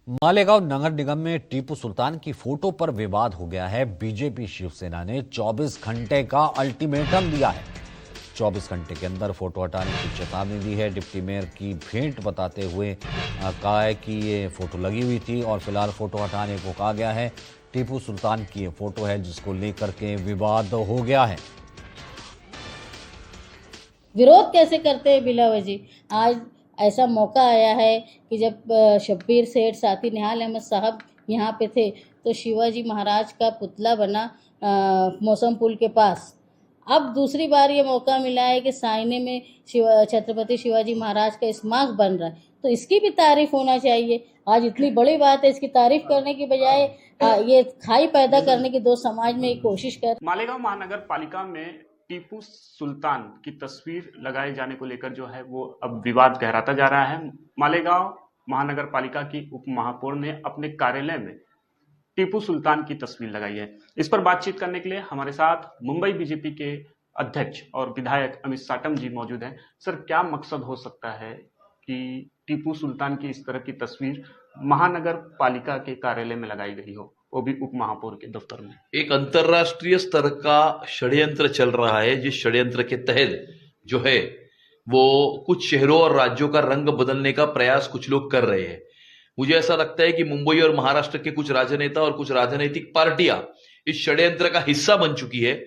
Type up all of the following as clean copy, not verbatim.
मालेगांव नगर निगम में टीपू सुल्तान की फोटो पर विवाद हो गया है। बीजेपी शिवसेना ने 24 घंटे का अल्टीमेटम दिया है। 24 घंटे के अंदर फोटो हटाने की चेतावनी दी है। डिप्टी मेयर की भेंट बताते हुए कहा है कि ये फोटो लगी हुई थी और फिलहाल फोटो हटाने को कहा गया है। टीपू सुल्तान की ये फोटो है जिसको लेकर के विवाद हो गया है। विरोध कैसे करते हैं बिला वजह। आज ऐसा मौका आया है कि जब शब्बीर सेठ साथी निहाल अहमद साहब यहाँ पे थे तो शिवाजी महाराज का पुतला बना मौसम पुल के पास। अब दूसरी बार ये मौका मिला है कि साइने में छत्रपति शिवाजी महाराज का स्मारक बन रहा है, तो इसकी भी तारीफ होना चाहिए। आज इतनी बड़ी बात है, इसकी तारीफ करने की बजाय ये खाई पैदा करने की दो समाज में एक कोशिश कर। मालेगांव महानगर पालिका में टीपू सुल्तान की तस्वीर लगाए जाने को लेकर जो है वो अब विवाद गहराता जा रहा है। मालेगांव महानगर पालिका की उप महापौर ने अपने कार्यालय में टीपू सुल्तान की तस्वीर लगाई है। इस पर बातचीत करने के लिए हमारे साथ मुंबई बीजेपी के अध्यक्ष और विधायक अमित साटम जी मौजूद हैं। सर, क्या मकसद हो सकता है कि टीपू सुल्तान की इस तरह की तस्वीर महानगर पालिका के कार्यालय में लगाई गई हो, वो भी उप महापौर के दफ्तर में? एक अंतरराष्ट्रीय स्तर का षड्यंत्र चल रहा है, जिस षड्यंत्र के तहत जो है वो कुछ शहरों और राज्यों का रंग बदलने का प्रयास कुछ लोग कर रहे हैं। मुझे ऐसा लगता है कि मुंबई और महाराष्ट्र के कुछ राजनेता और कुछ राजनीतिक पार्टियां इस षड्यंत्र का हिस्सा बन चुकी है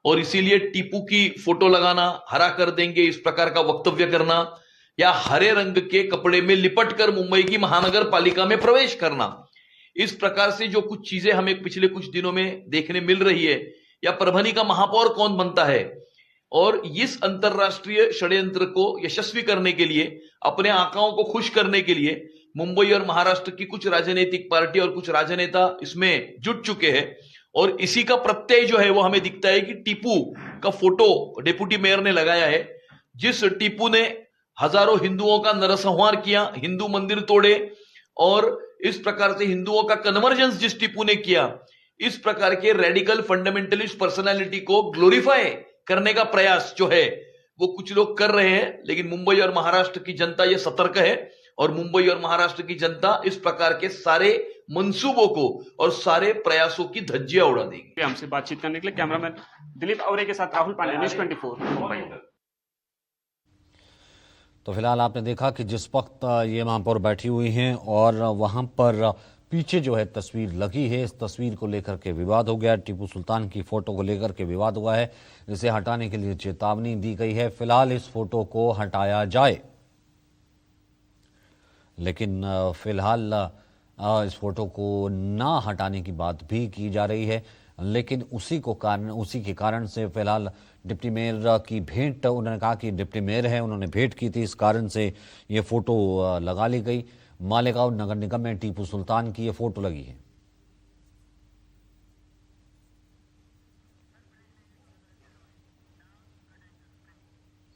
और इसीलिए टीपू की फोटो लगाना, हरा कर देंगे इस प्रकार का वक्तव्य करना या हरे रंग के कपड़े में लिपट कर मुंबई की महानगर पालिका में प्रवेश करना, इस प्रकार से जो कुछ चीजें हमें पिछले कुछ दिनों में देखने मिल रही है, या परभनी का महापौर कौन बनता है, और इस अंतरराष्ट्रीय षड्यंत्र को यशस्वी करने के लिए, अपने आकाओं को खुश करने के लिए मुंबई और महाराष्ट्र की कुछ राजनीतिक पार्टी और कुछ राजनेता इसमें जुट चुके हैं। और इसी का प्रत्यय जो है वो हमें दिखता है कि टीपू का फोटो डिप्टी मेयर ने लगाया है। जिस टीपू ने हजारों हिंदुओं का नरसंहार किया, हिंदू मंदिर तोड़े और इस प्रकार से हिंदुओं का कन्वर्जेंस जिस टीपू ने किया, इस प्रकार के रेडिकल फंडामेंटलिस्ट पर्सनालिटी को ग्लोरीफाई करने का प्रयास जो है वो कुछ लोग कर रहे हैं। लेकिन मुंबई और महाराष्ट्र की जनता ये सतर्क है और मुंबई और महाराष्ट्र की जनता इस प्रकार के सारे मंसूबों को और सारे प्रयासों की धज्जियां उड़ा देगी। हमसे बातचीत करने के लिए कैमरामैन दिलीप औरे के साथ राहुल पांडे, न्यूज़ 24 मुंबई। तो फिलहाल आपने देखा कि जिस वक्त ये महापौर बैठी हुई हैं और वहां पर पीछे जो है तस्वीर लगी है, इस तस्वीर को लेकर के विवाद हो गया। टीपू सुल्तान की फोटो को लेकर के विवाद हुआ है, इसे हटाने के लिए चेतावनी दी गई है। फिलहाल इस फोटो को हटाया जाए, लेकिन फिलहाल इस फोटो को ना हटाने की बात भी की जा रही है। लेकिन उसी के कारण से फिलहाल डिप्टी मेयर की भेंट, उन्होंने कहा कि डिप्टी मेयर है, उन्होंने भेंट की थी, इस कारण से ये फोटो लगा ली गई। मालेगांव नगर निगम में टीपू सुल्तान की ये फोटो लगी है।